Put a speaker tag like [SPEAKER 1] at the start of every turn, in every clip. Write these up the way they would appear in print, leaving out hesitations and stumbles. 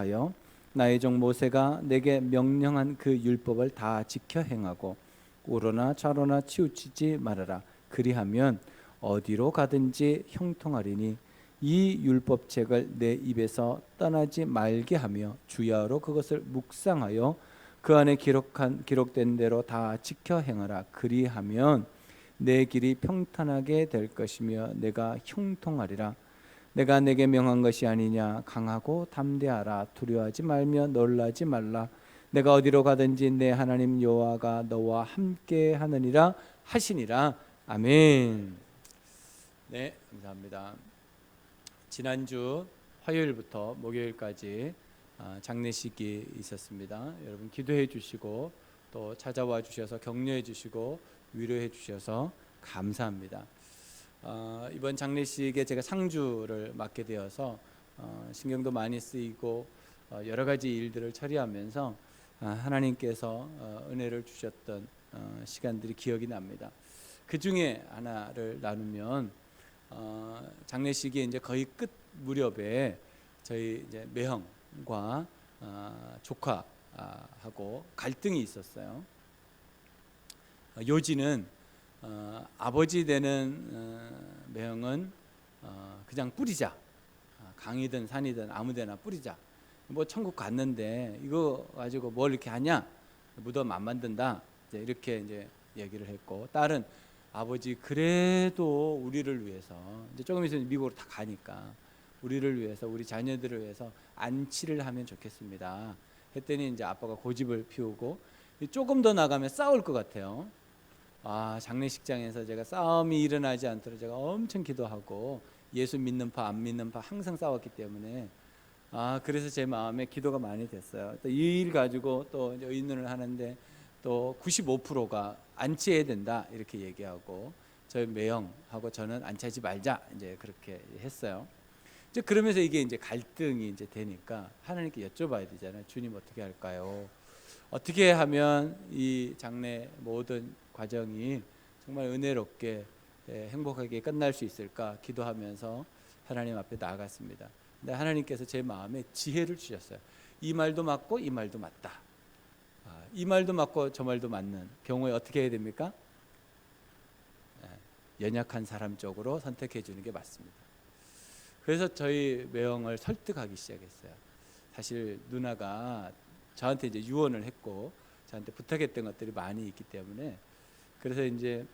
[SPEAKER 1] 하여 나의 종 모세가 내게 명령한 그 율법을 다 지켜 행하고 우로나 좌로나 치우치지 말아라. 그리하면 어디로 가든지 형통하리니 이 율법책을 내 입에서 떠나지 말게 하며 주야로 그것을 묵상하여 그 안에 기록된 대로 다 지켜 행하라. 그리하면 내 길이 평탄하게 될 것이며 내가 형통하리라. 내가 내게 명한 것이 아니냐. 강하고 담대하라. 두려워하지 말며 놀라지 말라. 내가 어디로 가든지 내 하나님 여호와가 너와 함께 하느니라 하시니라. 아멘. 네, 감사합니다. 지난주 화요일부터 목요일까지 장례식이 있었습니다. 여러분 기도해 주시고 또 찾아와 주셔서 격려해 주시고 위로해 주셔서 감사합니다. 이번 장례식에 제가 상주를 맡게 되어서 신경도 많이 쓰이고 여러 가지 일들을 처리하면서 하나님께서 은혜를 주셨던 시간들이 기억이 납니다. 그 중에 하나를 나누면 장례식이 이제 거의 끝 무렵에 저희 이제 매형과 조카하고 갈등이 있었어요. 요지는 아버지 되는 매형은 그냥 뿌리자, 강이든 산이든 아무데나 뿌리자. 뭐 천국 갔는데 이거 가지고 뭘 이렇게 하냐? 무덤 안 만든다. 이렇게 이제 얘기를 했고, 딸은 아버지 그래도 우리를 위해서 이제 조금 있으면 미국으로 다 가니까 우리를 위해서 우리 자녀들을 위해서 안치를 하면 좋겠습니다. 했더니 이제 아빠가 고집을 피우고 조금 더 나가면 싸울 것 같아요. 장례식장에서 제가 싸움이 일어나지 않도록 제가 엄청 기도하고 예수 믿는 파 안 믿는 파 항상 싸웠기 때문에 그래서 제 마음에 기도가 많이 됐어요. 또 이 일 가지고 또 이제 의논을 하는데 또 95%가 안치해야 된다 이렇게 얘기하고 저희 매형하고 저는 안치하지 말자 이제 그렇게 했어요. 이제 그러면서 이게 이제 갈등이 이제 되니까 하나님께 여쭤봐야 되잖아요. 주님 어떻게 할까요? 어떻게 하면 이 장례 모든 과정이 정말 은혜롭게 행복하게 끝날 수 있을까 기도하면서 하나님 앞에 나아갔습니다. 근데 하나님께서 제 마음에 지혜를 주셨어요. 이 말도 맞고 이 말도 맞다. 이 말도 맞고 저 말도 맞는 경우에 어떻게 해야 됩니까? 연약한 사람 쪽으로 선택해 주는 게 맞습니다. 그래서 저희 매형을 설득하기 시작했어요. 사실 누나가 저한테 이제 유언을 했고 저한테 부탁했던 것들이 많이 있기 때문에 그래서 이제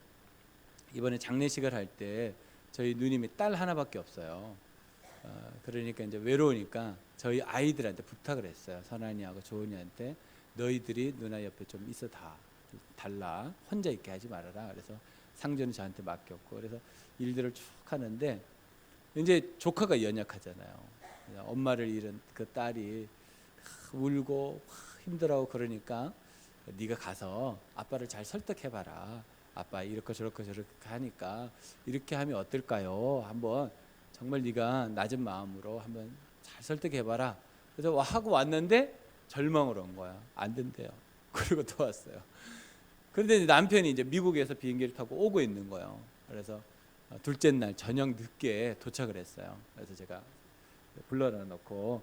[SPEAKER 1] 이번에 장례식을 할 때 저희 누님이 딸 하나밖에 없어요. 그러니까 이제 외로우니까 저희 아이들한테 부탁을 했어요. 선한이하고 조은이한테 너희들이 누나 옆에 좀 있어 달라. 혼자 있게 하지 말아라. 그래서 상주는 저한테 맡겼고 그래서 일들을 쭉 하는데 이제 조카가 연약하잖아요. 엄마를 잃은 그 딸이 울고 힘들어하고 그러니까 네가 가서 아빠를 잘 설득해봐라. 아빠 이렇게 저렇게 하니까 이렇게 하면 어떨까요? 한번 정말 네가 낮은 마음으로 한번 잘 설득해봐라. 그래서 하고 왔는데 절망으로 온 거야. 안 된대요. 그리고 또 왔어요. 그런데 남편이 이제 미국에서 비행기를 타고 오고 있는 거예요. 그래서 둘째 날 저녁 늦게 도착을 했어요. 그래서 제가 불러다 놓고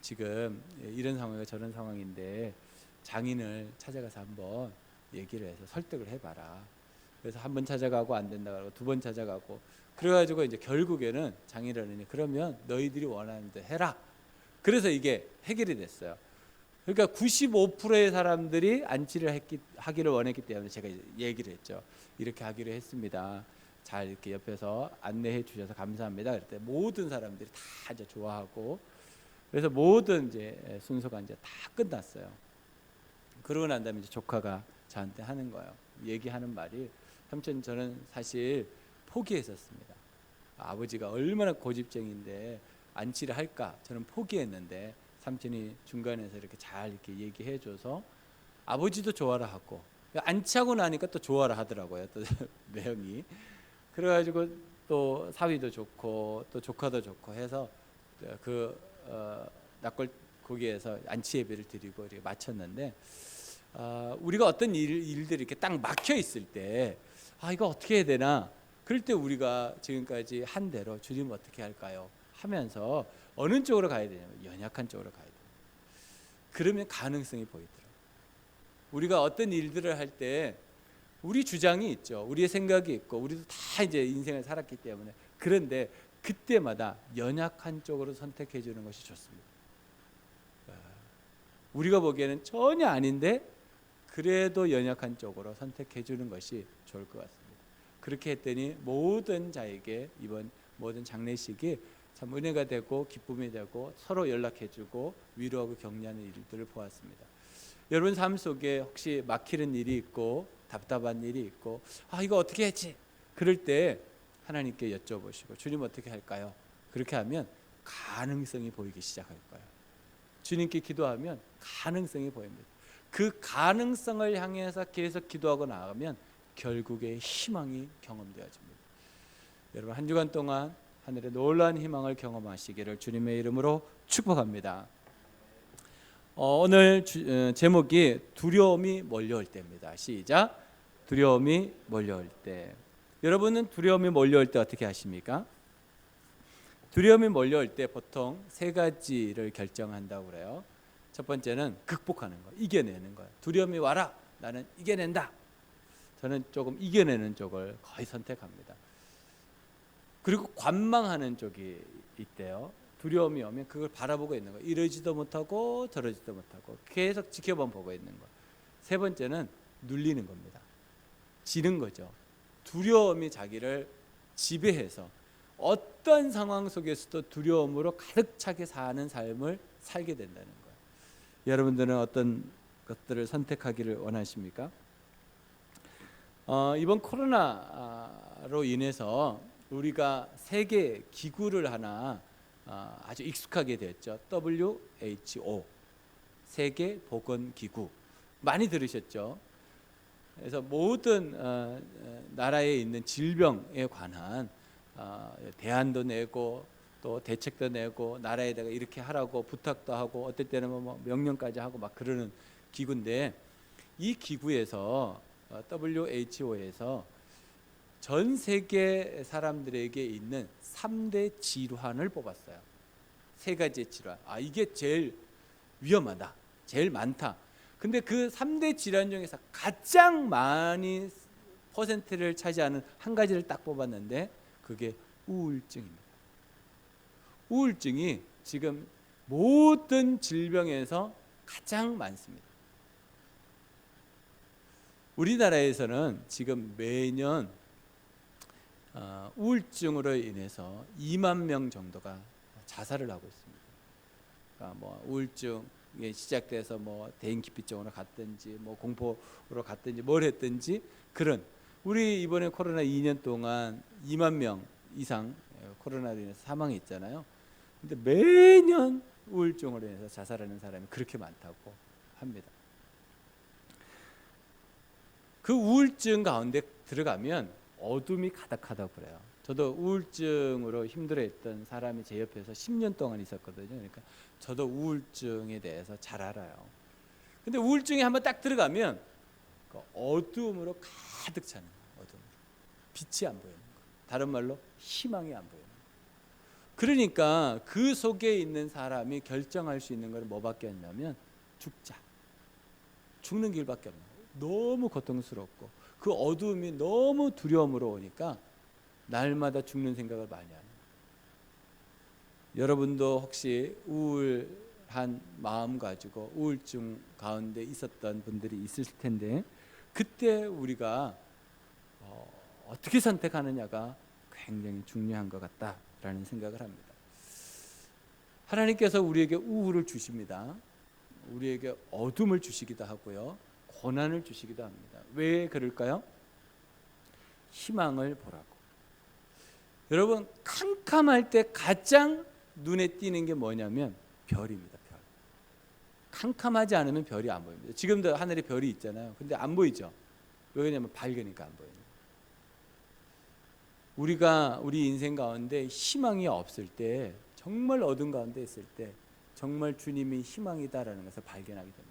[SPEAKER 1] 지금 이런 상황이고 저런 상황인데 장인을 찾아가서 한번 얘기를 해서 설득을 해봐라. 그래서 한 번 찾아가고 안 된다 그러고 두 번 찾아가고 그래가지고 이제 결국에는 장인어른이 그러면 너희들이 원하는 대 해라. 그래서 이게 해결이 됐어요. 그러니까 95%의 사람들이 안치를 하기를 원했기 때문에 제가 얘기를 했죠. 이렇게 하기로 했습니다. 잘 이렇게 옆에서 안내해 주셔서 감사합니다. 그랬더니 모든 사람들이 다 이제 좋아하고 그래서 모든 이제 순서가 이제 다 끝났어요. 그러고 난 다음에 이제 조카가 저한테 하는 거예요. 얘기하는 말이 삼촌 저는 사실 포기했었습니다. 아버지가 얼마나 고집쟁인데 안치를 할까 저는 포기했는데 삼촌이 중간에서 이렇게 잘 이렇게 얘기해줘서 아버지도 좋아라 하고 안치하고 나니까 또 좋아라 하더라고요. 또 매형이 그래가지고 또 사위도 좋고 또 조카도 좋고 해서 그 낙골 거기에서 안치 예배를 드리고 이렇게 마쳤는데 우리가 어떤 일들이 이렇게 딱 막혀 있을 때 이거 어떻게 해야 되나 그럴 때 우리가 지금까지 한 대로 주님 어떻게 할까요 하면서 어느 쪽으로 가야 되냐면 연약한 쪽으로 가야 돼요. 그러면 가능성이 보이더라고요. 우리가 어떤 일들을 할 때 우리 주장이 있죠. 우리의 생각이 있고 우리도 다 이제 인생을 살았기 때문에, 그런데 그때마다 연약한 쪽으로 선택해 주는 것이 좋습니다. 우리가 보기에는 전혀 아닌데 그래도 연약한 쪽으로 선택해 주는 것이 좋을 것 같습니다. 그렇게 했더니 모든 자에게 이번 모든 장례식이 참 은혜가 되고 기쁨이 되고 서로 연락해 주고 위로하고 격려하는 일들을 보았습니다. 여러분 삶 속에 혹시 막히는 일이 있고 답답한 일이 있고 이거 어떻게 했지? 그럴 때 하나님께 여쭤보시고 주님 어떻게 할까요? 그렇게 하면 가능성이 보이기 시작할 거예요. 주님께 기도하면 가능성이 보입니다. 그 가능성을 향해서 계속 기도하고 나가면 결국에 희망이 경험되어집니다. 여러분 한 주간 동안 하늘의 놀라운 희망을 경험하시기를 주님의 이름으로 축복합니다. 오늘 제목이 두려움이 몰려올 때입니다. 시작. 두려움이 몰려올 때. 여러분은 두려움이 몰려올 때 어떻게 하십니까? 두려움이 몰려올 때 보통 세 가지를 결정한다고 그래요. 첫 번째는 극복하는 거, 이겨내는 거예요. 두려움이 와라, 나는 이겨낸다. 저는 조금 이겨내는 쪽을 거의 선택합니다. 그리고 관망하는 쪽이 있대요. 두려움이 오면 그걸 바라보고 있는 거예요. 이러지도 못하고 저러지도 못하고 계속 지켜만 보고 있는 거예요. 세 번째는 눌리는 겁니다. 지는 거죠. 두려움이 자기를 지배해서 어떤 상황 속에서도 두려움으로 가득 차게 사는 삶을 살게 된다는 거예요. 여러분들은 어떤 것들을 선택하기를 원하십니까? 이번 코로나로 인해서 우리가 세계 기구를 하나 아주 익숙하게 됐죠. WHO, 세계보건기구. 많이 들으셨죠? 그래서 모든 나라에 있는 질병에 관한 대안도 내고 또 대책도 내고 나라에다가 이렇게 하라고 부탁도 하고 어떨 때는 뭐 명령까지 하고 막 그러는 기구인데, 이 기구에서 WHO에서 전 세계 사람들에게 있는 3대 질환을 뽑았어요. 세 가지의 질환. 이게 제일 위험하다, 제일 많다. 근데 그 3대 질환 중에서 가장 많이 퍼센트를 차지하는 한 가지를 딱 뽑았는데 그게 우울증입니다. 우울증이 지금 모든 질병에서 가장 많습니다. 우리나라에서는 지금 매년 우울증으로 인해서 2만 명 정도가 자살을 하고 있습니다. 그러니까 뭐 우울증이 시작돼서 뭐 대인기피증으로 갔든지 뭐 공포로 갔든지 뭘 했든지, 그런 우리 이번에 코로나 2년 동안 2만 명 이상 코로나로 인해서 사망했잖아요. 근데 매년 우울증으로 인해서 자살하는 사람이 그렇게 많다고 합니다. 그 우울증 가운데 들어가면 어둠이 가득하다고 그래요. 저도 우울증으로 힘들어했던 사람이 제 옆에서 10년 동안 있었거든요. 그러니까 저도 우울증에 대해서 잘 알아요. 근데 우울증에 한번 딱 들어가면 그 어둠으로 가득 차는 거예요. 어둠. 빛이 안 보이는 거예요. 다른 말로 희망이 안 보이는 거예요. 그러니까 그 속에 있는 사람이 결정할 수 있는 건 뭐밖에 없냐면 죽자. 죽는 길밖에 없는 거예요. 너무 고통스럽고 그 어둠이 너무 두려움으로 오니까 날마다 죽는 생각을 많이 하는 거예요. 여러분도 혹시 우울한 마음 가지고 우울증 가운데 있었던 분들이 있을 텐데, 그때 우리가 어떻게 선택하느냐가 굉장히 중요한 것 같다라는 생각을 합니다. 하나님께서 우리에게 우울을 주십니다. 우리에게 어둠을 주시기도 하고요, 고난을 주시기도 합니다. 왜 그럴까요? 희망을 보라고. 여러분, 캄캄할 때 가장 눈에 띄는 게 뭐냐면 별입니다. 별. 캄캄하지 않으면 별이 안 보입니다. 지금도 하늘에 별이 있잖아요. 근데 안 보이죠. 왜냐면 밝으니까 안 보여요. 우리가 우리 인생 가운데 희망이 없을 때, 정말 어둠 가운데 있을 때 정말 주님이 희망이다라는 것을 발견하게 됩니다.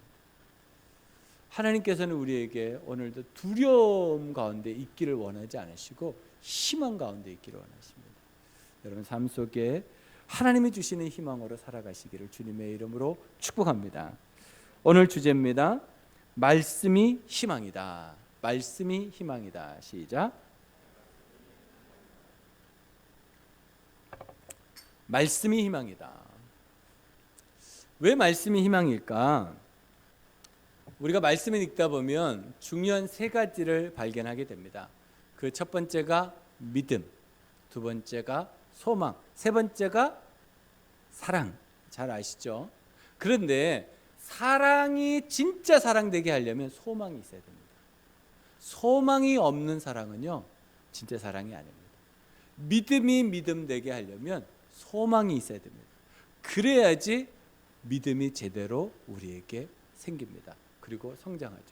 [SPEAKER 1] 하나님께서는 우리에게 오늘도 두려움 가운데 있기를 원하지 않으시고 희망 가운데 있기를 원하십니다. 여러분 삶 속에 하나님이 주시는 희망으로 살아가시기를 주님의 이름으로 축복합니다. 오늘 주제입니다. 말씀이 희망이다. 말씀이 희망이다. 시작. 말씀이 희망이다. 왜 말씀이 희망일까? 우리가 말씀을 읽다 보면 중요한 세 가지를 발견하게 됩니다. 그 첫 번째가 믿음, 두 번째가 소망, 세 번째가 사랑. 잘 아시죠? 그런데 사랑이 진짜 사랑되게 하려면 소망이 있어야 됩니다. 소망이 없는 사랑은요, 진짜 사랑이 아닙니다. 믿음이 믿음되게 하려면 소망이 있어야 됩니다. 그래야지 믿음이 제대로 우리에게 생깁니다. 그리고 성장하죠.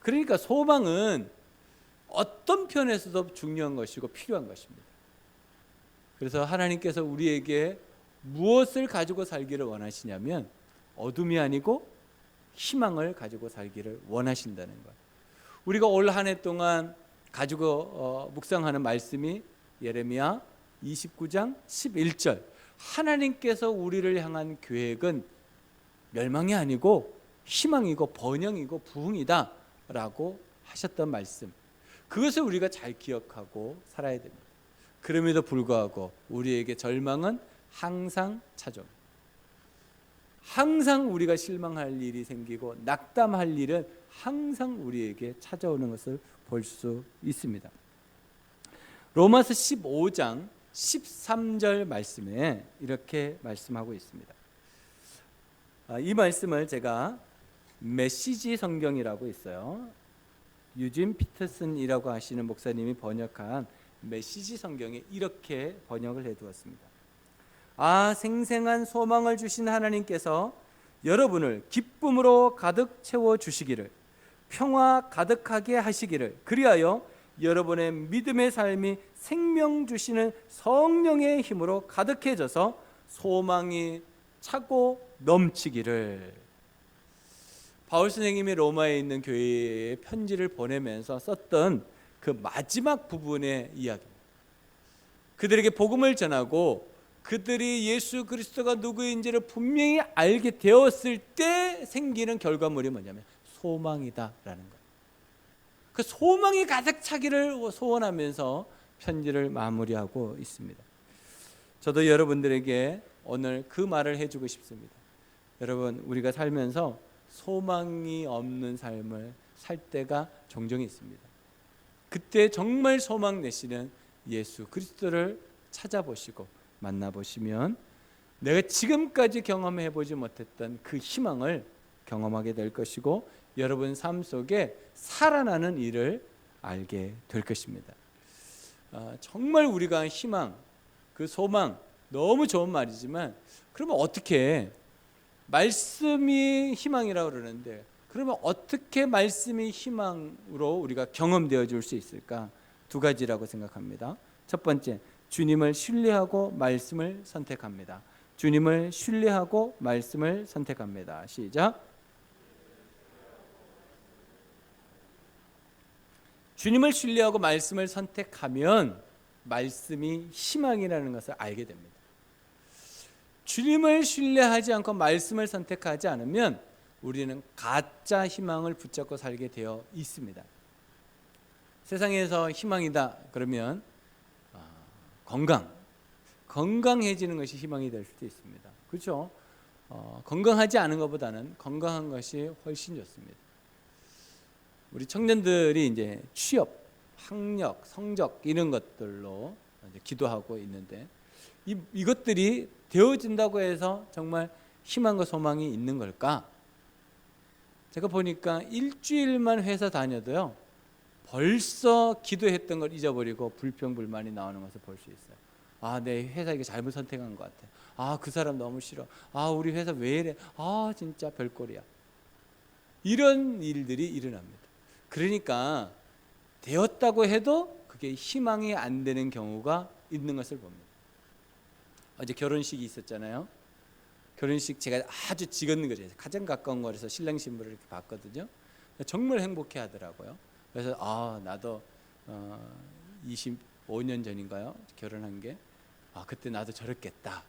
[SPEAKER 1] 그러니까 소망은 어떤 편에서도 중요한 것이고 필요한 것입니다. 그래서 하나님께서 우리에게 무엇을 가지고 살기를 원하시냐면 어둠이 아니고 희망을 가지고 살기를 원하신다는 것. 우리가 올 한 해 동안 가지고 묵상하는 말씀이 예레미야 29장 11절. 하나님께서 우리를 향한 계획은 멸망이 아니고 희망이고 번영이고 부흥이다 라고 하셨던 말씀, 그것을 우리가 잘 기억하고 살아야 됩니다. 그럼에도 불구하고 우리에게 절망은 항상 찾아옵니다. 항상 우리가 실망할 일이 생기고 낙담할 일은 항상 우리에게 찾아오는 것을 볼 수 있습니다. 로마서 15장 13절 말씀에 이렇게 말씀하고 있습니다. 이 말씀을 제가 메시지 성경이라고 있어요. 유진 피터슨이라고 하시는 목사님이 번역한 메시지 성경에 이렇게 번역을 해두었습니다. 생생한 소망을 주신 하나님께서 여러분을 기쁨으로 가득 채워 주시기를, 평화 가득하게 하시기를, 그리하여 여러분의 믿음의 삶이 생명 주시는 성령의 힘으로 가득해져서 소망이 차고 넘치기를. 바울 선생님이 로마에 있는 교회에 편지를 보내면서 썼던 그 마지막 부분의 이야기입니다. 그들에게 복음을 전하고 그들이 예수 그리스도가 누구인지를 분명히 알게 되었을 때 생기는 결과물이 뭐냐면 소망이다라는 거예요. 그 소망이 가득 차기를 소원하면서 편지를 마무리하고 있습니다. 저도 여러분들에게 오늘 그 말을 해주고 싶습니다. 여러분, 우리가 살면서 소망이 없는 삶을 살 때가 종종 있습니다. 그때 정말 소망 내시는 예수 그리스도를 찾아보시고 만나보시면 내가 지금까지 경험해보지 못했던 그 희망을 경험하게 될 것이고 여러분 삶 속에 살아나는 일을 알게 될 것입니다. 정말 우리가 희망, 그 소망 너무 좋은 말이지만 그러면 어떻게 말씀이 희망이라고 그러는데 그러면 어떻게 말씀이 희망으로 우리가 경험되어 줄 수 있을까? 두 가지라고 생각합니다. 첫 번째, 주님을 신뢰하고 말씀을 선택합니다. 주님을 신뢰하고 말씀을 선택합니다. 시작. 주님을 신뢰하고 말씀을 선택하면 말씀이 희망이라는 것을 알게 됩니다. 주님을 신뢰하지 않고 말씀을 선택하지 않으면 우리는 가짜 희망을 붙잡고 살게 되어 있습니다. 세상에서 희망이다 그러면 건강해지는 것이 희망이 될 수도 있습니다. 그렇죠? 건강하지 않은 것보다는 건강한 것이 훨씬 좋습니다. 우리 청년들이 이제 취업, 학력, 성적 이런 것들로 이제 기도하고 있는데 이것들이 되어진다고 해서 정말 희망과 소망이 있는 걸까? 제가 보니까 일주일만 회사 다녀도요 벌써 기도했던 걸 잊어버리고 불평불만이 나오는 것을 볼 수 있어요. 내 회사 이거 잘못 선택한 것 같아. 그 사람 너무 싫어. 우리 회사 왜 이래. 진짜 별꼴이야. 이런 일들이 일어납니다. 그러니까 되었다고 해도 그게 희망이 안 되는 경우가 있는 것을 봅니다. 어제 결혼식이 있었잖아요. 결혼식 제가 아주 찍은 거죠. 가장 가까운 거리에서 신랑 신부를 이렇게 봤거든요. 정말 행복해 하더라고요. 그래서 나도 25년 전인가요? 결혼한 게 그때 나도 저랬겠다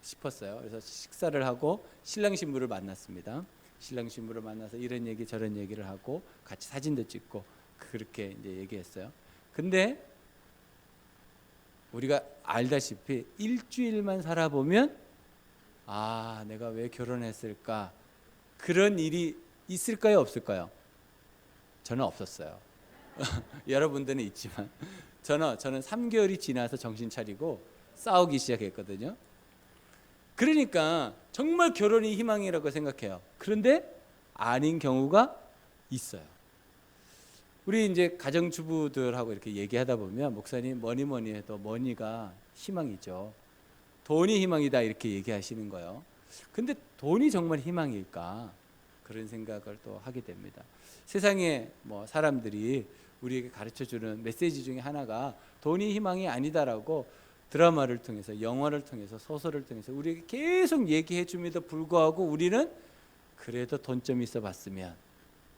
[SPEAKER 1] 싶었어요. 그래서 식사를 하고 신랑 신부를 만났습니다. 신랑 신부를 만나서 이런 얘기 저런 얘기를 하고 같이 사진도 찍고 그렇게 이제 얘기했어요. 근데 우리가 알다시피 일주일만 살아보면 아, 내가 왜 결혼했을까? 그런 일이 있을까요, 없을까요? 저는 없었어요. 여러분들은 있지만 저는 3개월이 지나서 정신 차리고 싸우기 시작했거든요. 그러니까 정말 결혼이 희망이라고 생각해요. 그런데 아닌 경우가 있어요. 우리 이제 가정주부들하고 이렇게 얘기하다 보면 목사님 뭐니 해도 머니가 희망이죠. 돈이 희망이다 이렇게 얘기하시는 거예요. 근데 돈이 정말 희망일까? 그런 생각을 또 하게 됩니다. 세상에 뭐 사람들이 우리에게 가르쳐주는 메시지 중에 하나가 돈이 희망이 아니다라고 드라마를 통해서, 영화를 통해서, 소설을 통해서 우리에게 계속 얘기해 줌에도 불구하고 우리는 그래도 돈 좀 있어 봤으면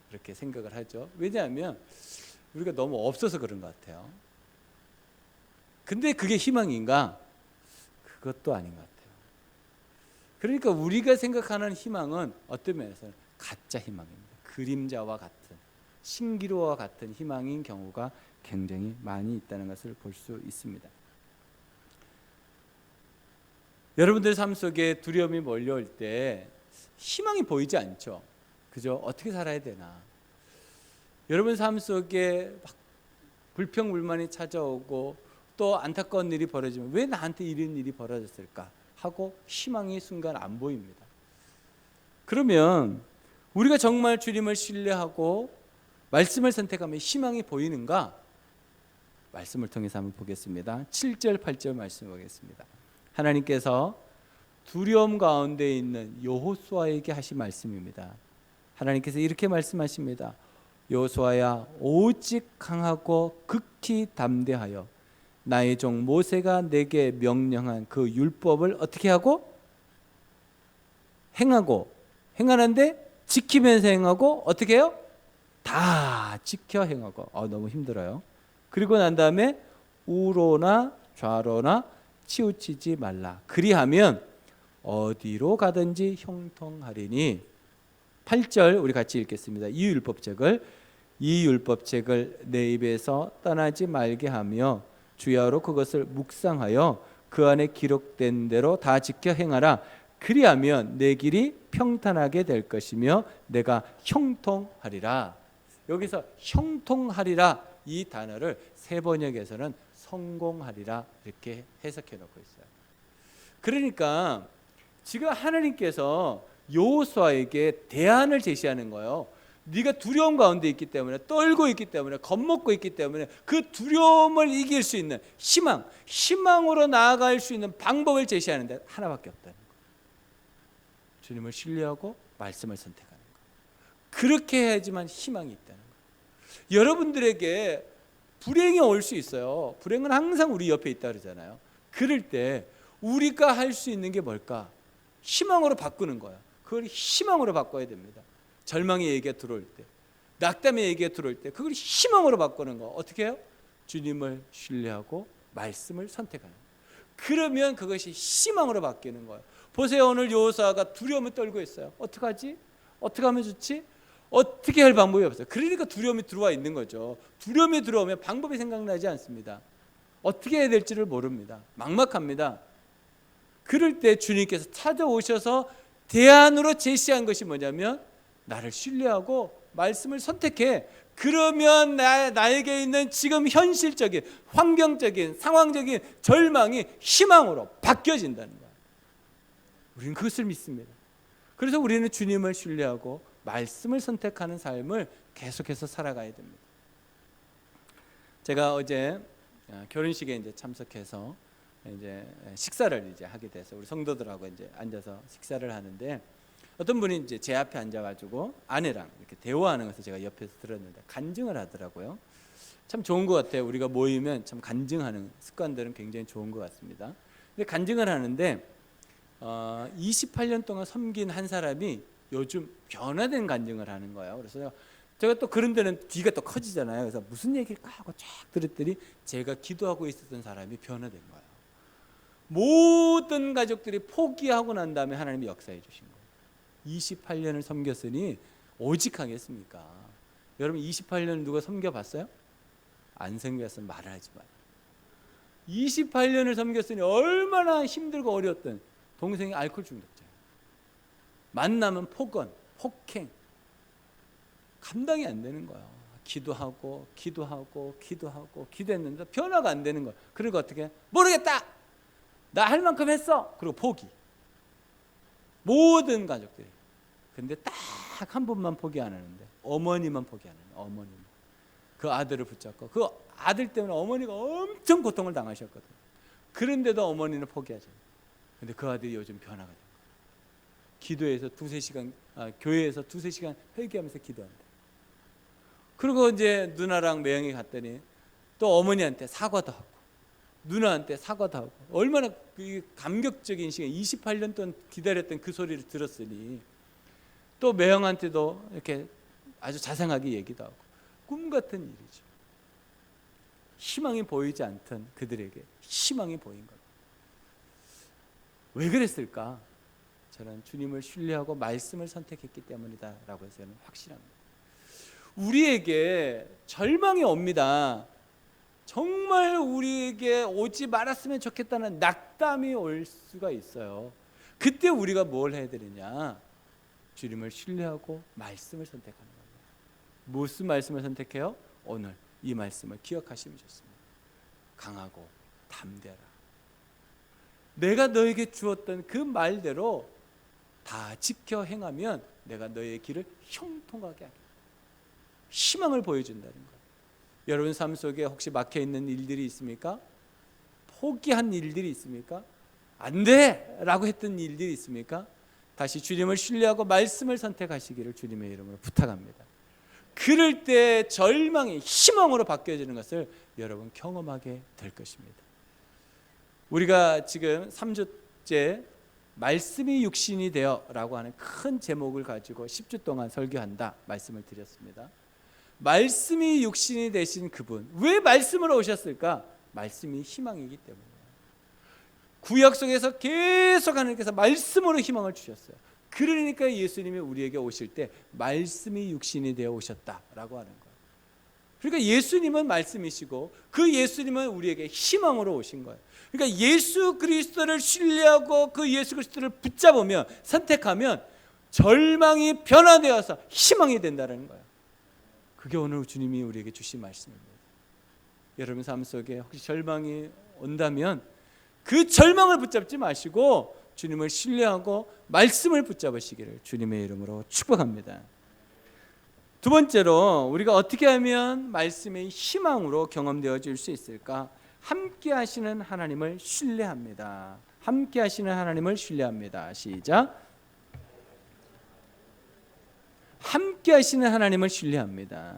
[SPEAKER 1] 그렇게 생각을 하죠. 왜냐하면 우리가 너무 없어서 그런 것 같아요. 근데 그게 희망인가? 그것도 아닌 것 같아요. 그러니까 우리가 생각하는 희망은 어떤 면에서는 가짜 희망입니다. 그림자와 같은, 신기루와 같은 희망인 경우가 굉장히 많이 있다는 것을 볼 수 있습니다. 여러분들 삶 속에 두려움이 몰려올 때 희망이 보이지 않죠. 그죠? 어떻게 살아야 되나? 여러분 삶 속에 막 불평불만이 찾아오고 또 안타까운 일이 벌어지면 왜 나한테 이런 일이 벌어졌을까 하고 희망이 순간 안 보입니다. 그러면 우리가 정말 주님을 신뢰하고 말씀을 선택하면 희망이 보이는가? 말씀을 통해서 한번 보겠습니다. 7절 8절 말씀 보겠습니다. 하나님께서 두려움 가운데 있는 여호수아에게 하신 말씀입니다. 하나님께서 이렇게 말씀하십니다. 여호수아야, 오직 강하고 극히 담대하여 나의 종 모세가 내게 명령한 그 율법을 어떻게 하고? 행하는데 지키면서 행하고 어떻게 해요? 다 지켜 행하고. 너무 힘들어요. 그리고 난 다음에 우로나 좌로나 치우치지 말라. 그리하면 어디로 가든지 형통하리니. 8절 우리 같이 읽겠습니다. 이 율법책을 내 입에서 떠나지 말게 하며 주야로 그것을 묵상하여 그 안에 기록된 대로 다 지켜 행하라. 그리하면 내 길이 평탄하게 될 것이며 내가 형통하리라. 여기서 형통하리라 이 단어를 새 번역에서는 성공하리라 이렇게 해석해 놓고 있어요. 그러니까 지금 하나님께서 여호수아에게 대안을 제시하는 거예요. 네가 두려움 가운데 있기 때문에, 떨고 있기 때문에, 겁먹고 있기 때문에 그 두려움을 이길 수 있는 희망으로 나아갈 수 있는 방법을 제시하는데 하나밖에 없다는 거예요. 주님을 신뢰하고 말씀을 선택하는 거예요. 그렇게 해야지만 희망이 있다는 거예요. 여러분들에게 불행이 올 수 있어요. 불행은 항상 우리 옆에 있다 그러잖아요. 그럴 때 우리가 할 수 있는 게 뭘까? 희망으로 바꾸는 거예요. 그걸 희망으로 바꿔야 됩니다. 절망의 얘기가 들어올 때, 낙담의 얘기가 들어올 때 그걸 희망으로 바꾸는 거. 어떻게 해요? 주님을 신뢰하고 말씀을 선택하는 거예요. 그러면 그것이 희망으로 바뀌는 거예요. 보세요. 오늘 여호수아가 두려움을 떨고 있어요. 어떡하지? 어떻게 하면 좋지? 어떻게 할 방법이 없어요. 그러니까 두려움이 들어와 있는 거죠. 두려움이 들어오면 방법이 생각나지 않습니다. 어떻게 해야 될지를 모릅니다. 막막합니다. 그럴 때 주님께서 찾아오셔서 대안으로 제시한 것이 뭐냐면 나를 신뢰하고 말씀을 선택해. 그러면 나에게 있는 지금 현실적인 환경적인 상황적인 절망이 희망으로 바뀌어진다는 거예요. 우리는 그것을 믿습니다. 그래서 우리는 주님을 신뢰하고 말씀을 선택하는 삶을 계속해서 살아가야 됩니다. 제가 어제 결혼식에 이제 참석해서 이제 식사를 이제 하게 돼서 우리 성도들하고 이제 앉아서 식사를 하는데 어떤 분이 이제 제 앞에 앉아가지고 아내랑 이렇게 대화하는 것을 제가 옆에서 들었는데 간증을 하더라고요. 참 좋은 것 같아요. 우리가 모이면 참 간증하는 습관들은 굉장히 좋은 것 같습니다. 근데 간증을 하는데 28년 동안 섬긴 한 사람이 요즘 변화된 간증을 하는 거예요. 그래서 제가 또 그런 데는 귀가 또 커지잖아요. 그래서 무슨 얘기일까 하고 쫙 들었더니 제가 기도하고 있었던 사람이 변화된 거예요. 모든 가족들이 포기하고 난 다음에 하나님이 역사해 주신 거예요. 28년을 섬겼으니 오직 하겠습니까? 여러분 28년 누가 섬겨봤어요? 안 섬겼으면 말을 하지 마요. 28년을 섬겼으니 얼마나 힘들고 어려웠던 동생이 알코올 중독자예요. 만나면 폭언, 폭행, 감당이 안 되는 거예요. 기도하고 기도했는데 변화가 안 되는 거예요. 그리고 어떻게? 모르겠다. 나 할 만큼 했어. 그리고 포기. 모든 가족들이. 근데 딱 한 분만 포기 안 하는데 어머니만 포기 안 해요. 어머니만. 그 아들을 붙잡고 그 아들 때문에 어머니가 엄청 고통을 당하셨거든요. 그런데도 어머니는 포기하지 않아요. 근데 그 아들이 요즘 변화가 돼요. 기도에서 두세 시간, 교회에서 두세 시간 회개하면서 기도한다. 그리고 이제 누나랑 매형이 갔더니 또 어머니한테 사과도 하고 누나한테 사과도 하고 얼마나 감격적인 시간 28년 동안 기다렸던 그 소리를 들었으니 또 매형한테도 이렇게 아주 자상하게 얘기도 하고 꿈 같은 일이죠. 희망이 보이지 않던 그들에게 희망이 보인 것. 왜 그랬을까? 저는 주님을 신뢰하고 말씀을 선택했기 때문이다 라고 해서 저는 확신합니다. 우리에게 절망이 옵니다. 정말 우리에게 오지 말았으면 좋겠다는 낙담이 올 수가 있어요. 그때 우리가 뭘 해야 되느냐? 주님을 신뢰하고 말씀을 선택하는 겁니다. 무슨 말씀을 선택해요? 오늘 이 말씀을 기억하시면 좋습니다. 강하고 담대하라. 내가 너에게 주었던 그 말대로 다 지켜 행하면 내가 너의 길을 형통하게 하겠다. 희망을 보여준다는 거예요. 여러분 삶 속에 혹시 막혀있는 일들이 있습니까? 포기한 일들이 있습니까? 안 돼! 라고 했던 일들이 있습니까? 다시 주님을 신뢰하고 말씀을 선택하시기를 주님의 이름으로 부탁합니다. 그럴 때 절망이 희망으로 바뀌어지는 것을 여러분 경험하게 될 것입니다. 우리가 지금 3주째 말씀이 육신이 되어 라고 하는 큰 제목을 가지고 10주 동안 설교한다 말씀을 드렸습니다. 말씀이 육신이 되신 그분, 왜 말씀으로 오셨을까? 말씀이 희망이기 때문이에요. 구약 속에서 계속 하나님께서 말씀으로 희망을 주셨어요. 그러니까 예수님이 우리에게 오실 때 말씀이 육신이 되어 오셨다라고 하는 거예요. 그러니까 예수님은 말씀이시고 그 예수님은 우리에게 희망으로 오신 거예요. 그러니까 예수 그리스도를 신뢰하고 그 예수 그리스도를 붙잡으면, 선택하면 절망이 변화되어서 희망이 된다는 거예요. 그게 오늘 주님이 우리에게 주신 말씀입니다. 여러분 삶 속에 혹시 절망이 온다면 그 절망을 붙잡지 마시고 주님을 신뢰하고 말씀을 붙잡으시기를 주님의 이름으로 축복합니다. 두 번째로 우리가 어떻게 하면 말씀의 희망으로 경험되어질 수 있을까? 함께 하시는 하나님을 신뢰합니다. 함께 하시는 하나님을 신뢰합니다. 시작. 함께 하시는 하나님을 신뢰합니다.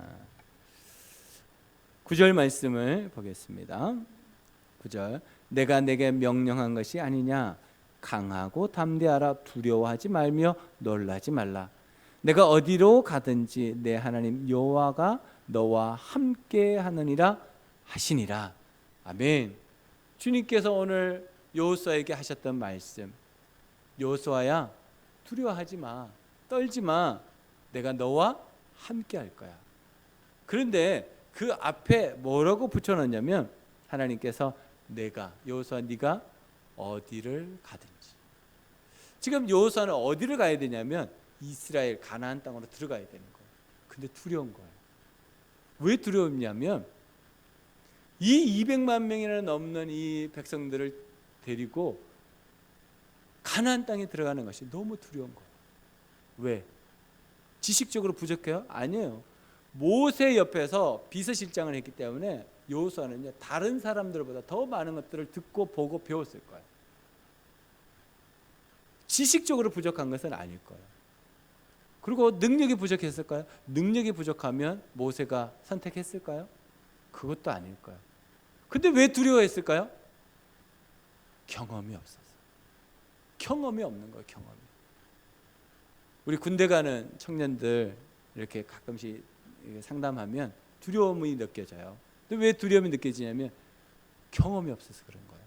[SPEAKER 1] 9절 말씀을 보겠습니다. 9절. 내가 내게 명령한 것이 아니냐? 강하고 담대하라. 두려워하지 말며 놀라지 말라. 내가 어디로 가든지 내 하나님 여호와가 너와 함께 하느니라 하시니라. 아멘. 주님께서 오늘 여호수아에게 하셨던 말씀, 여호수아야 두려워하지 마, 떨지 마, 내가 너와 함께 할 거야. 그런데 그 앞에 뭐라고 붙여놨냐면 하나님께서 내가, 여호수아 네가 어디를 가든지. 지금 여호수아는 어디를 가야 되냐면 이스라엘 가나안 땅으로 들어가야 되는 거예요. 근데 두려운 거예요. 왜 두려웠냐면 이 200만 명이나 넘는 이 백성들을 데리고 가나안 땅에 들어가는 것이 너무 두려운 거예요. 왜? 지식적으로 부족해요? 아니에요. 모세 옆에서 비서실장을 했기 때문에 여호수아는요 다른 사람들보다 더 많은 것들을 듣고 보고 배웠을 거예요. 지식적으로 부족한 것은 아닐 거예요. 그리고 능력이 부족했을까요? 능력이 부족하면 모세가 선택했을까요? 그것도 아닐 거예요. 근데 왜 두려워했을까요? 경험이 없어서. 경험이 없는 거예요. 경험이. 우리 군대 가는 청년들 이렇게 가끔씩 상담하면 두려움이 느껴져요. 근데 왜 두려움이 느껴지냐면 경험이 없어서 그런 거예요.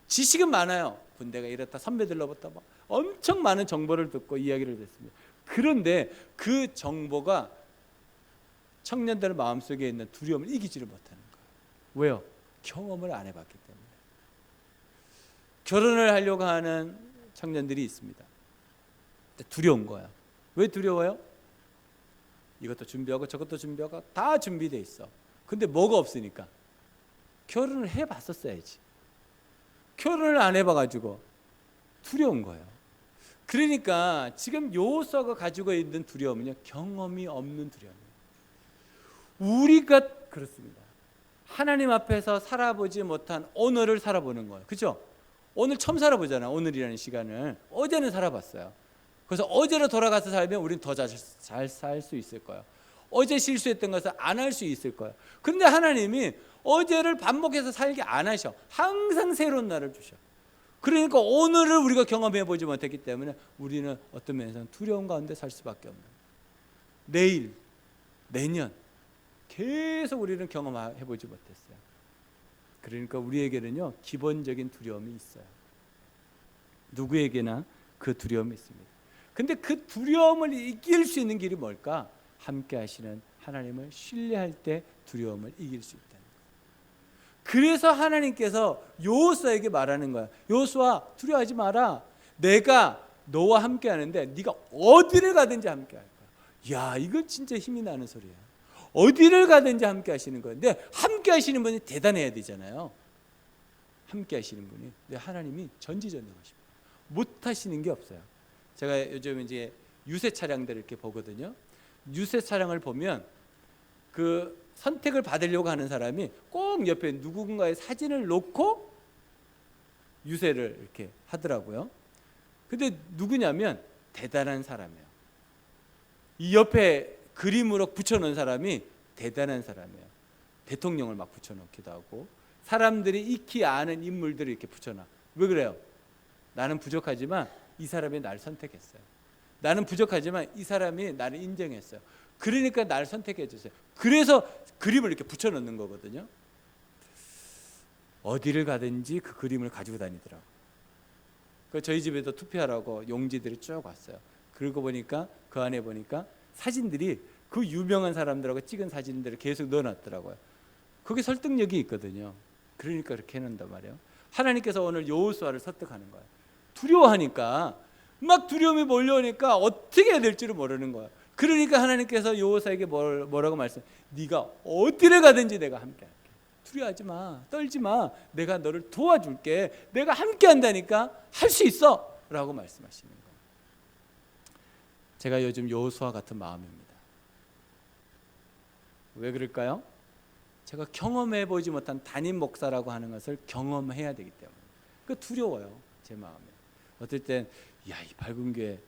[SPEAKER 1] 지식은 많아요. 군대가 이렇다 선배들로부터 뭐 엄청 많은 정보를 듣고 이야기를 듣습니다. 그런데 그 정보가 청년들 마음속에 있는 두려움을 이기지를 못하는 거예요. 왜요? 경험을 안 해봤기 때문에. 결혼을 하려고 하는 청년들이 있습니다. 두려운 거야. 왜 두려워요? 이것도 준비하고 저것도 준비하고 다 준비돼 있어. 근데 뭐가 없으니까 결혼을 해봤었어야지. 결혼을 안 해봐가지고 두려운 거예요. 그러니까 지금 여호수아가 가지고 있는 두려움은요, 경험이 없는 두려움이에요. 우리가 그렇습니다. 하나님 앞에서 살아보지 못한 오늘을 살아보는 거예요. 그렇죠? 오늘 처음 살아보잖아. 오늘이라는 시간을. 어제는 살아봤어요. 그래서 어제로 돌아가서 살면 우리는 더 잘 살 수 있을 거예요. 어제 실수했던 것을 안 할 수 있을 거예요. 그런데 하나님이 어제를 반복해서 살게 안 하셔. 항상 새로운 날을 주셔. 그러니까 오늘을 우리가 경험해 보지 못했기 때문에 우리는 어떤 면에서는 두려움 가운데 살 수밖에 없는 거예요. 내일, 내년 계속 우리는 경험해 보지 못했어요. 그러니까 우리에게는요, 기본적인 두려움이 있어요. 누구에게나 그 두려움이 있습니다. 근데 그 두려움을 이길 수 있는 길이 뭘까? 함께 하시는 하나님을 신뢰할 때 두려움을 이길 수 있다는 거예요. 그래서 하나님께서 여호수아에게 말하는 거야. 여호수아, 두려워하지 마라. 내가 너와 함께 하는데 네가 어디를 가든지 함께 할 거야. 야, 이건 진짜 힘이 나는 소리야. 어디를 가든지 함께 하시는 건데, 함께 하시는 분이 대단해야 되잖아요. 함께 하시는 분이. 근데 하나님이 전지전능하십니다. 못 하시는 게 없어요. 제가 요즘 이제 유세 차량들을 이렇게 보거든요. 유세 차량을 보면 그 선택을 받으려고 하는 사람이 꼭 옆에 누군가의 사진을 놓고 유세를 이렇게 하더라고요. 근데 누구냐면 대단한 사람이에요. 이 옆에 그림으로 붙여놓은 사람이 대단한 사람이에요. 대통령을 막 붙여놓기도 하고, 사람들이 익히 아는 인물들을 이렇게 붙여놔. 왜 그래요? 나는 부족하지만 이 사람이 나를 선택했어요. 나는 부족하지만 이 사람이 나를 인정했어요. 그러니까 나를 선택해 주세요. 그래서 그림을 이렇게 붙여놓는 거거든요. 어디를 가든지 그 그림을 가지고 다니더라고요. 저희 집에도 투표하라고 용지들이 쭉 왔어요. 그러고 보니까 그 안에 보니까 사진들이 그 유명한 사람들하고 찍은 사진들을 계속 넣어놨더라고요. 그게 설득력이 있거든요. 그러니까 그렇게 해놓는단 말이에요. 하나님께서 오늘 여호수아를 설득하는 거예요. 두려워하니까, 막 두려움이 몰려오니까 어떻게 해야 될지를 모르는 거예요. 그러니까 하나님께서 여호수아에게 뭐라고 말씀? 네가 어디를 가든지 내가 함께할게. 두려워하지 마, 떨지 마. 내가 너를 도와줄게. 내가 함께한다니까 할 수 있어 라고 말씀하시는 거예요. 제가 요즘 여호수아 같은 마음입니다. 왜 그럴까요? 제가 경험해 보지 못한 담임 목사라고 하는 것을 경험해야 되기 때문에. 그 두려워요, 제 마음에. 어떨 땐 야, 이 밝은 교회,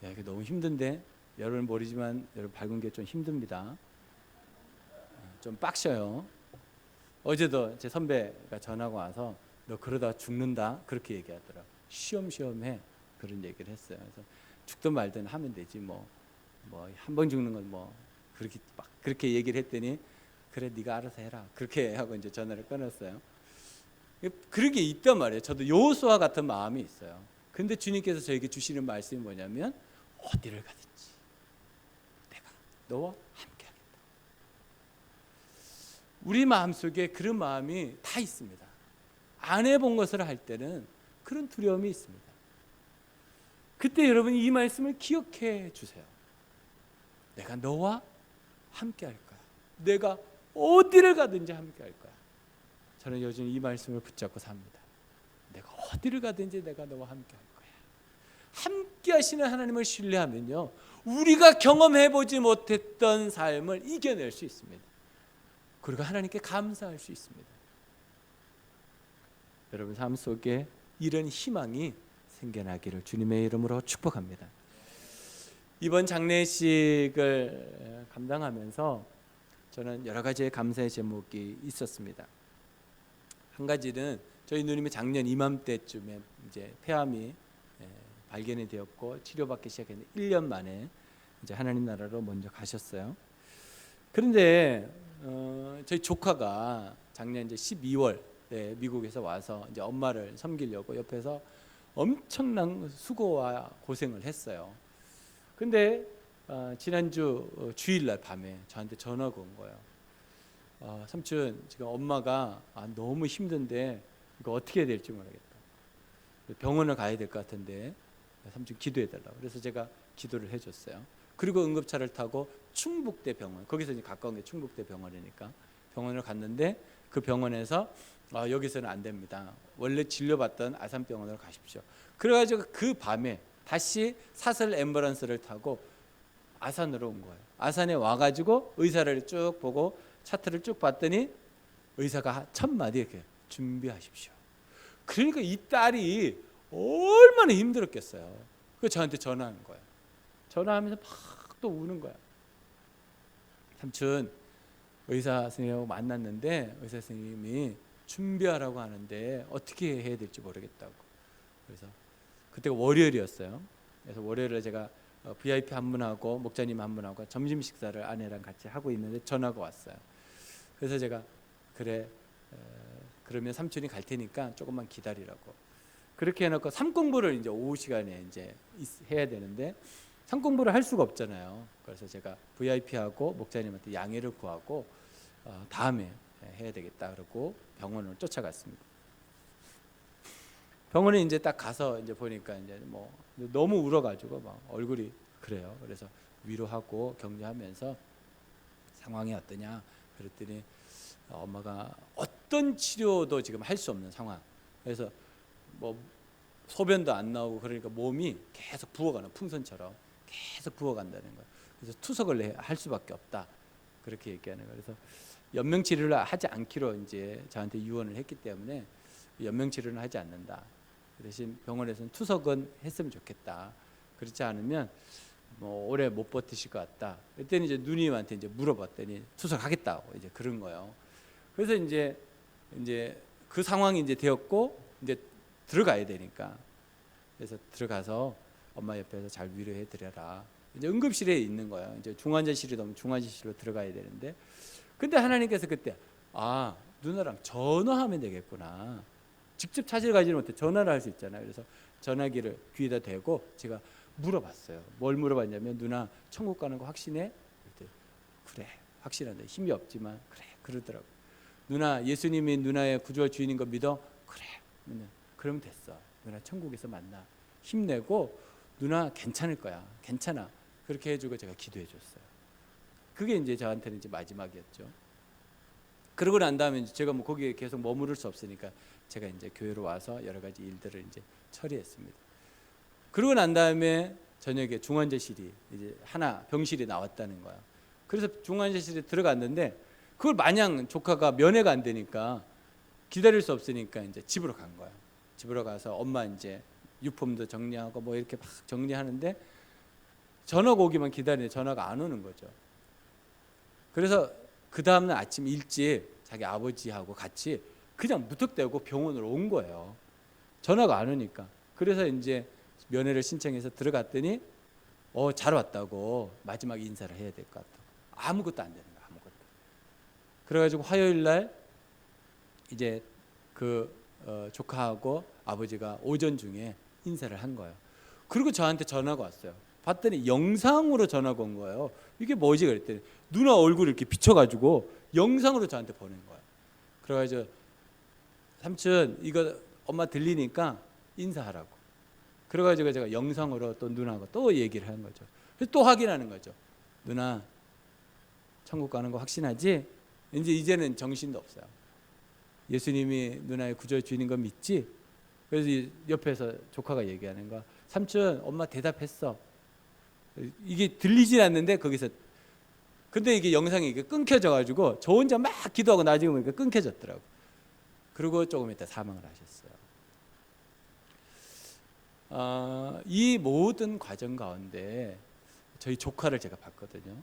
[SPEAKER 1] 야, 이게 너무 힘든데. 여러분 모르지만 여러분 밝은 교회 좀 힘듭니다. 좀 빡셔요. 어제도 제 선배가 전화가 와서 너 그러다 죽는다 그렇게 얘기하더라. 쉬엄쉬엄 해, 그런 얘기를 했어요. 그래서 죽든 말든 하면 되지 뭐 한 번 죽는 건 뭐 그렇게 막 그렇게 얘기를 했더니 그래 네가 알아서 해라 그렇게 하고 이제 전화를 끊었어요. 그런 게 있단 말이에요. 저도 여호수아 같은 마음이 있어요. 근데 주님께서 저에게 주시는 말씀이 뭐냐면 어디를 가든지 내가 너와 함께하겠다. 우리 마음속에 그런 마음이 다 있습니다. 안 해본 것을 할 때는 그런 두려움이 있습니다. 그때 여러분 이 말씀을 기억해 주세요. 내가 너와 함께 할 거야. 내가 어디를 가든지 함께 할 거야. 저는 요즘 이 말씀을 붙잡고 삽니다. 내가 어디를 가든지 내가 너와 함께 할 거야. 함께 하시는 하나님을 신뢰하면요, 우리가 경험해 보지 못했던 삶을 이겨낼 수 있습니다. 그리고 하나님께 감사할 수 있습니다. 여러분 삶 속에 이런 희망이 생겨나기를 주님의 이름으로 축복합니다. 이번 장례식을 감당하면서 저는 여러 가지의 감사의 제목이 있었습니다. 한 가지는 저희 누님이 작년 이맘때쯤에 이제 폐암이 발견이 되었고 치료받기 시작했는데 1년 만에 이제 하나님 나라로 먼저 가셨어요. 그런데 저희 조카가 작년 이제 12월 미국에서 와서 이제 엄마를 섬기려고 옆에서 엄청난 수고와 고생을 했어요. 근데 지난주 주일날 밤에 저한테 전화가 온 거예요. 삼촌, 지금 엄마가 너무 힘든데 이거 어떻게 해야 될지 모르겠다. 병원을 가야 될 것 같은데 삼촌 기도해 달라고. 그래서 제가 기도를 해줬어요. 그리고 응급차를 타고 충북대 병원, 거기서 이제 가까운 게 충북대 병원이니까 병원을 갔는데 그 병원에서 여기서는 안 됩니다. 원래 진료받던 아산병원으로 가십시오. 그래가지고 그 밤에 다시 사설 앰뷸런스를 타고 아산으로 온 거예요. 아산에 와가지고 의사를 쭉 보고 차트를 쭉 봤더니 의사가 첫 마디 이렇게 준비하십시오. 그러니까 이 딸이 얼마나 힘들었겠어요. 그 저한테 전화하는 거예요. 전화하면서 막 또 우는 거야. 삼촌, 의사 선생님하고 만났는데 의사 선생님이 준비하라고 하는데 어떻게 해야 될지 모르겠다고. 그래서 그때가 월요일이었어요. 그래서 월요일에 제가 VIP 한 분하고 목사님 한 분하고 점심 식사를 아내랑 같이 하고 있는데 전화가 왔어요. 그래서 제가 그래, 그러면 삼촌이 갈 테니까 조금만 기다리라고. 그렇게 해놓고 삼공부를 이제 오후 시간에 이제 해야 되는데 삼공부를 할 수가 없잖아요. 그래서 제가 VIP하고 목사님한테 양해를 구하고 다음에 해야 되겠다 그러고 병원을 쫓아갔습니다. 병원에 이제 딱 가서 이제 보니까 이제 뭐 너무 울어가지고 막 얼굴이 그래요. 그래서 위로하고 격려하면서 상황이 어떠냐 그랬더니 엄마가 어떤 치료도 지금 할 수 없는 상황. 그래서 뭐 소변도 안 나오고 그러니까 몸이 계속 부어가는 풍선처럼 계속 부어간다는 거예요. 그래서 투석을 할 수밖에 없다. 그렇게 얘기하는 거예요. 그래서 연명 치료를 하지 않기로 이제 저한테 유언을 했기 때문에 연명 치료는 하지 않는다. 대신 병원에서는 투석은 했으면 좋겠다. 그렇지 않으면 뭐 오래 못 버티실 것 같다. 그때는 이제 누님한테 이제 물어봤더니 투석하겠다고 이제 그런 거예요. 그래서 이제 그 상황이 이제 되었고 이제 들어가야 되니까 그래서 들어가서 엄마 옆에서 잘 위로해 드려라. 이제 응급실에 있는 거예요. 이제 중환자실이 오면 중환자실로 들어가야 되는데 근데 하나님께서 그때 누나랑 전화하면 되겠구나. 직접 찾으러 가지는 못해 전화를 할 수 있잖아요. 그래서 전화기를 귀에다 대고 제가 물어봤어요. 뭘 물어봤냐면 누나 천국 가는 거 확신해? 그래 확신한다. 힘이 없지만 그래 그러더라고. 누나 예수님이 누나의 구주와 주인인 거 믿어? 그래. 그러면 됐어. 누나 천국에서 만나. 힘내고 누나 괜찮을 거야. 괜찮아. 그렇게 해주고 제가 기도해 줬어요. 그게 이제 저한테는 이제 마지막이었죠. 그러고 난 다음에 제가 뭐 거기에 계속 머무를 수 없으니까 제가 이제 교회로 와서 여러 가지 일들을 이제 처리했습니다. 그러고 난 다음에 저녁에 중환자실이 이제 하나 병실이 나왔다는 거야. 그래서 중환자실에 들어갔는데 그걸 마냥 조카가 면회가 안 되니까 기다릴 수 없으니까 이제 집으로 간 거야. 집으로 가서 엄마 이제 유품도 정리하고 뭐 이렇게 막 정리하는데 전화가 오기만 기다리는데 전화가 안 오는 거죠. 그래서 그 다음날 아침 일찍 자기 아버지하고 같이 그냥 무턱대고 병원으로 온 거예요. 전화가 안 오니까. 그래서 이제 면회를 신청해서 들어갔더니 잘 왔다고 마지막 인사를 해야 될 것 같다고. 아무것도 안 되는 거야. 아무것도. 그래가지고 화요일 날 이제 그 조카하고 아버지가 오전 중에 인사를 한 거예요. 그리고 저한테 전화가 왔어요. 봤더니 영상으로 전화가 온 거예요. 이게 뭐지? 그랬더니 누나 얼굴이 이렇게 비춰가지고 영상으로 저한테 보낸 거예요. 그래가지고 삼촌 이거 엄마 들리니까 인사하라고. 그래가지고 제가 영상으로 또 누나하고 또 얘기를 하는 거죠. 그래서 또 확인하는 거죠. 누나 천국 가는 거 확신하지? 이제는 정신도 없어요. 예수님이 누나의 구주 주인인 거 믿지? 그래서 옆에서 조카가 얘기하는 거야. 삼촌 엄마 대답했어. 이게 들리진 않는데 거기서 근데 이게 영상이 끊겨져 가지고 저 혼자 막 기도하고 나중에 보니까 끊겨졌더라고. 그리고 조금 있다 사망을 하셨어요. 이 모든 과정 가운데 저희 조카를 제가 봤거든요.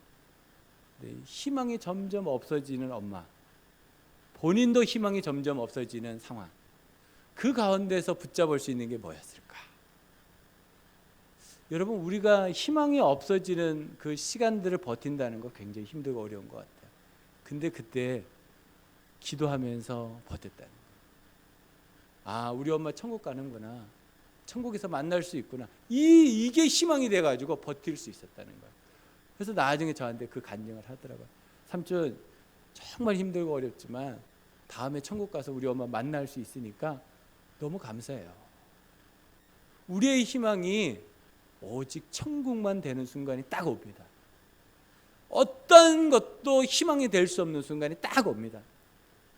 [SPEAKER 1] 희망이 점점 없어지는 엄마, 본인도 희망이 점점 없어지는 상황, 그 가운데서 붙잡을 수 있는 게 뭐였을까? 여러분, 우리가 희망이 없어지는 그 시간들을 버틴다는 거 굉장히 힘들고 어려운 것 같아요. 근데 그때 기도하면서 버텼다는 거예요. 우리 엄마 천국 가는구나. 천국에서 만날 수 있구나. 이게 희망이 돼가지고 버틸 수 있었다는 거예요. 그래서 나중에 저한테 그 간증을 하더라고요. 삼촌 정말 힘들고 어렵지만 다음에 천국 가서 우리 엄마 만날 수 있으니까 너무 감사해요. 우리의 희망이 오직 천국만 되는 순간이 딱 옵니다. 어떤 것도 희망이 될 수 없는 순간이 딱 옵니다.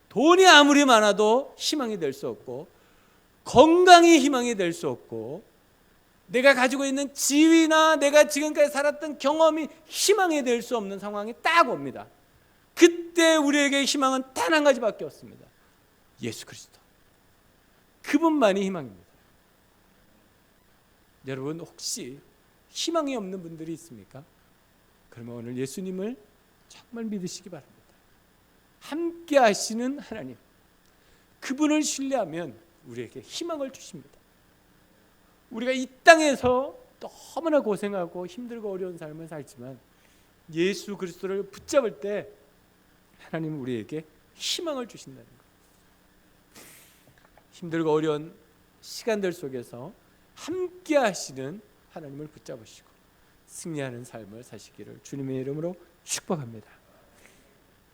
[SPEAKER 1] 돈이 아무리 많아도 희망이 될 수 없고, 건강이 희망이 될 수 없고, 내가 가지고 있는 지위나 내가 지금까지 살았던 경험이 희망이 될 수 없는 상황이 딱 옵니다. 그때 우리에게 희망은 단 한 가지밖에 없습니다. 예수 그리스도. 그분만이 희망입니다. 여러분 혹시 희망이 없는 분들이 있습니까? 그러면 오늘 예수님을 정말 믿으시기 바랍니다. 함께 하시는 하나님, 그분을 신뢰하면 우리에게 희망을 주십니다. 우리가 이 땅에서 너무나 고생하고 힘들고 어려운 삶을 살지만 예수 그리스도를 붙잡을 때 하나님은 우리에게 희망을 주신다는 거예요. 힘들고 어려운 시간들 속에서 함께 하시는 하나님을 붙잡으시고 승리하는 삶을 사시기를 주님의 이름으로 축복합니다.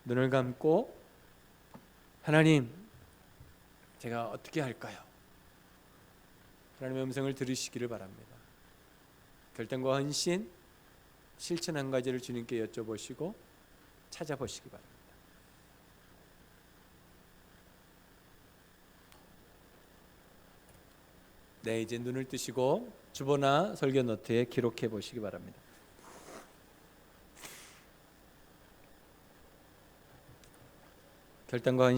[SPEAKER 1] 눈을 감고 하나님, 제가 어떻게 할까요? 하나님의 음성을 들으시기를 바랍니다. 결단과 헌신, 실천 한 가지를 주님께 여쭤보시고 찾아보시기 바랍니다. 네, 이제 눈을 뜨시고 주보나 설교 노트에 기록해 보시기 바랍니다. 결단과 헌신